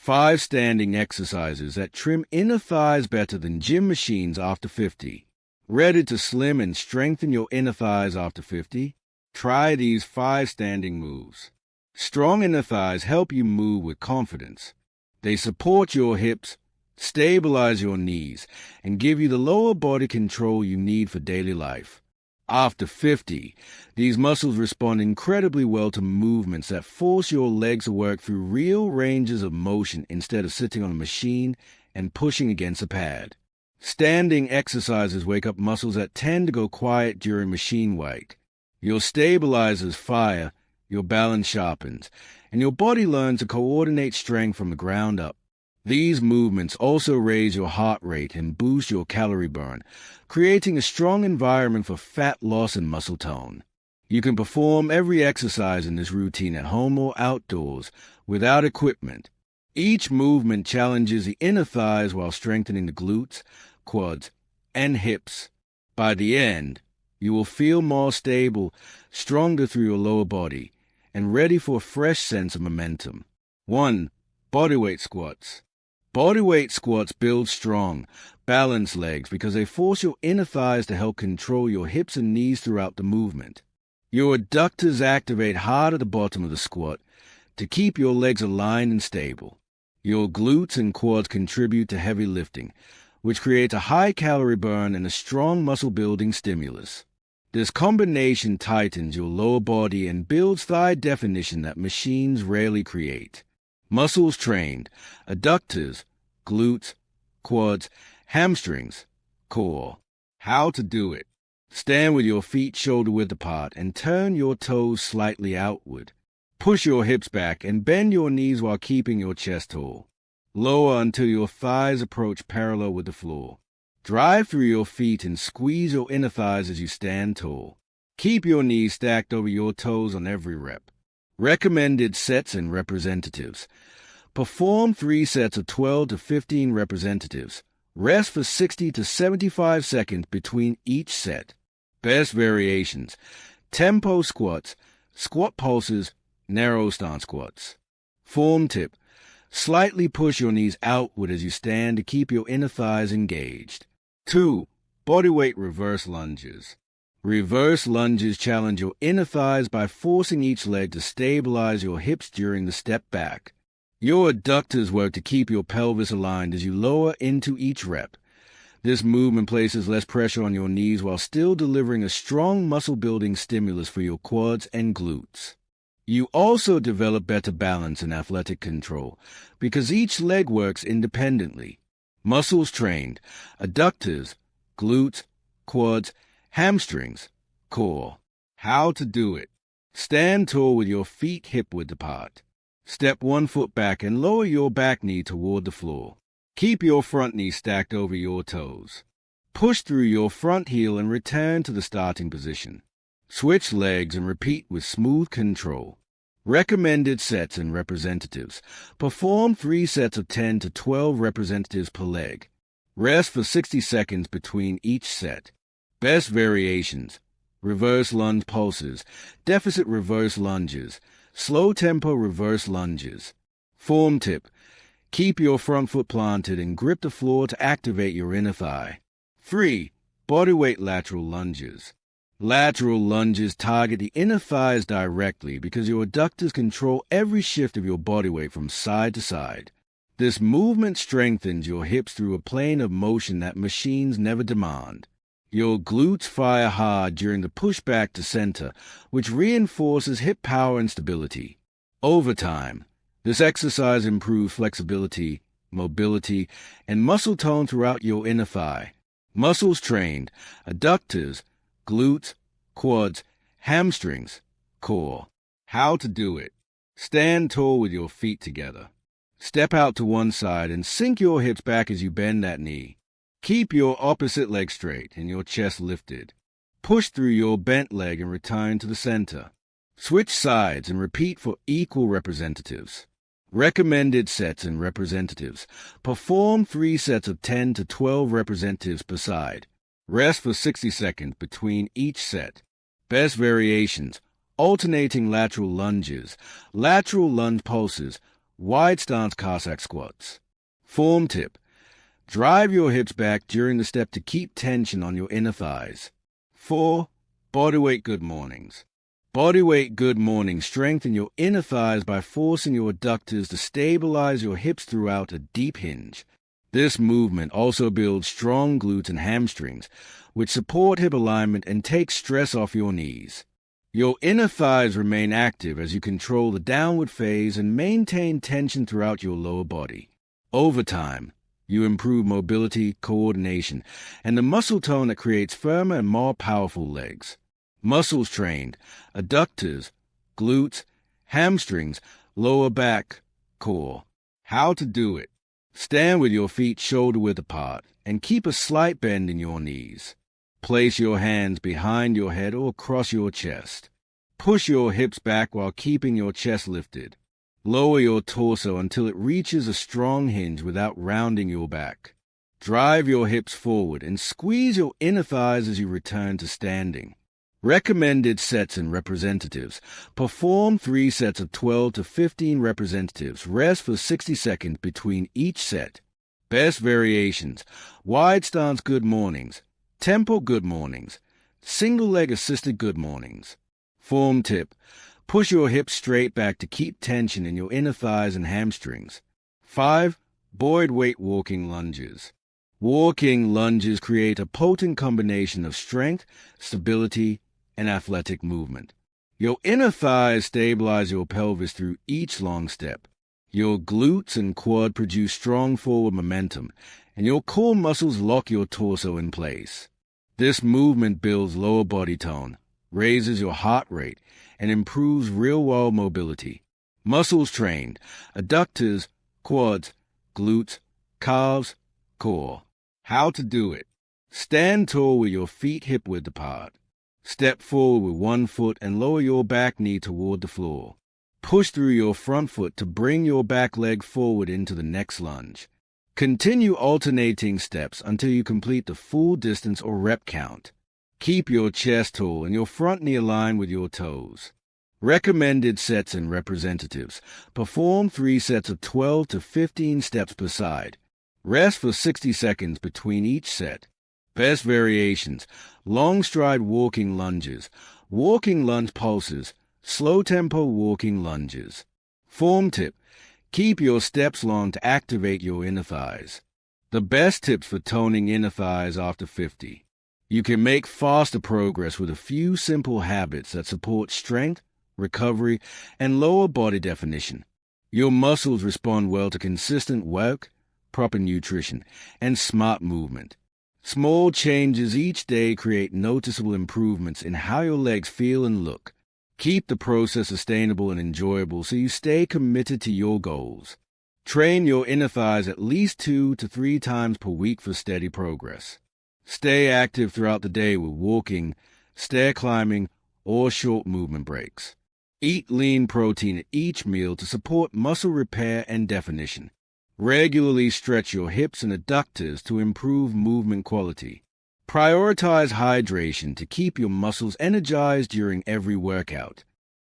5 standing exercises that trim inner thighs better than gym machines after 50. Ready to slim and strengthen your inner thighs after 50? Try these 5 standing moves. Strong inner thighs help you move with confidence. They support your hips, stabilize your knees, and give you the lower body control you need for daily life. After 50, these muscles respond incredibly well to movements that force your legs to work through real ranges of motion instead of sitting on a machine and pushing against a pad. Standing exercises wake up muscles that tend to go quiet during machine work. Your stabilizers fire, your balance sharpens, and your body learns to coordinate strength from the ground up. These movements also raise your heart rate and boost your calorie burn, creating a strong environment for fat loss and muscle tone. You can perform every exercise in this routine at home or outdoors without equipment. Each movement challenges the inner thighs while strengthening the glutes, quads, and hips. By the end, you will feel more stable, stronger through your lower body, and ready for a fresh sense of momentum. 1. Bodyweight squats. Bodyweight squats build strong, balanced legs because they force your inner thighs to help control your hips and knees throughout the movement. Your adductors activate hard at the bottom of the squat to keep your legs aligned and stable. Your glutes and quads contribute to heavy lifting, which creates a high calorie burn and a strong muscle-building stimulus. This combination tightens your lower body and builds thigh definition that machines rarely create. Muscles trained, adductors, glutes, quads, hamstrings, core. How to do it. Stand with your feet shoulder-width apart and turn your toes slightly outward. Push your hips back and bend your knees while keeping your chest tall. Lower until your thighs approach parallel with the floor. Drive through your feet and squeeze your inner thighs as you stand tall. Keep your knees stacked over your toes on every rep. Recommended sets and representatives. Perform 3 sets of 12 to 15 representatives. Rest for 60 to 75 seconds between each set. Best variations: tempo squats, squat pulses, narrow stance squats. Form tip: slightly push your knees outward as you stand to keep your inner thighs engaged. 2. Bodyweight reverse lunges. Reverse lunges challenge your inner thighs by forcing each leg to stabilize your hips during the step back. Your adductors work to keep your pelvis aligned as you lower into each rep. This movement places less pressure on your knees while still delivering a strong muscle-building stimulus for your quads and glutes. You also develop better balance and athletic control because each leg works independently. Muscles trained, adductors, glutes, quads, hamstrings, core. How to do it. Stand tall with your feet hip-width apart. Step 1 foot back and lower your back knee toward the floor. Keep your front knee stacked over your toes. Push through your front heel and return to the starting position. Switch legs and repeat with smooth control. Recommended sets and representatives. Perform 3 sets of 10 to 12 representatives per leg. Rest for 60 seconds between each set. Best variations: reverse lunge pulses, deficit reverse lunges, slow tempo reverse lunges. Form tip: keep your front foot planted and grip the floor to activate your inner thigh. 3. Bodyweight lateral lunges. Lateral lunges target the inner thighs directly because your adductors control every shift of your body weight from side to side. This movement strengthens your hips through a plane of motion that machines never demand. Your glutes fire hard during the pushback to center, which reinforces hip power and stability. Over time, this exercise improves flexibility, mobility, and muscle tone throughout your inner thigh. Muscles trained, adductors, glutes, quads, hamstrings, core. How to do it. Stand tall with your feet together. Step out to one side and sink your hips back as you bend that knee. Keep your opposite leg straight and your chest lifted. Push through your bent leg and return to the center. Switch sides and repeat for equal representatives. Recommended sets and representatives. Perform 3 sets of 10 to 12 representatives per side. Rest for 60 seconds between each set. Best variations: alternating lateral lunges, lateral lunge pulses, wide stance Cossack squats. Form tip. Drive your hips back during the step to keep tension on your inner thighs. 4. Bodyweight good mornings. Bodyweight good mornings strengthen your inner thighs by forcing your adductors to stabilize your hips throughout a deep hinge. This movement also builds strong glutes and hamstrings, which support hip alignment and take stress off your knees. Your inner thighs remain active as you control the downward phase and maintain tension throughout your lower body. Over time, you improve mobility, coordination, and the muscle tone that creates firmer and more powerful legs. Muscles trained, adductors, glutes, hamstrings, lower back, core. How to do it. Stand with your feet shoulder-width apart and keep a slight bend in your knees. Place your hands behind your head or across your chest. Push your hips back while keeping your chest lifted. Lower your torso until it reaches a strong hinge without rounding your back. Drive your hips forward and squeeze your inner thighs as you return to standing. Recommended sets and representatives. Perform 3 sets of 12 to 15 representatives. Rest for 60 seconds between each set. Best variations. Wide stance good mornings. Tempo good mornings. Single leg assisted good mornings. Form tip. Push your hips straight back to keep tension in your inner thighs and hamstrings. 5. Buoyed weight walking lunges. Walking lunges create a potent combination of strength, stability, and athletic movement. Your inner thighs stabilize your pelvis through each long step. Your glutes and quad produce strong forward momentum, and your core muscles lock your torso in place. This movement builds lower body tone, raises your heart rate, and improves real-world mobility. Muscles trained, adductors, quads, glutes, calves, core. How to do it. Stand tall with your feet hip-width apart. Step forward with one foot and lower your back knee toward the floor. Push through your front foot to bring your back leg forward into the next lunge. Continue alternating steps until you complete the full distance or rep count. Keep your chest tall and your front knee aligned with your toes. Recommended sets and representatives. Perform 3 sets of 12 to 15 steps per side. Rest for 60 seconds between each set. Best variations. Long stride walking lunges, walking lunge pulses, slow tempo walking lunges. Form tip. Keep your steps long to activate your inner thighs. The best tips for toning inner thighs after 50. You can make faster progress with a few simple habits that support strength, recovery, and lower body definition. Your muscles respond well to consistent work, proper nutrition, and smart movement. Small changes each day create noticeable improvements in how your legs feel and look. Keep the process sustainable and enjoyable so you stay committed to your goals. Train your inner thighs at least 2 to 3 times per week for steady progress. Stay active throughout the day with walking, stair climbing, or short movement breaks. Eat lean protein at each meal to support muscle repair and definition. Regularly stretch your hips and adductors to improve movement quality. Prioritize hydration to keep your muscles energized during every workout.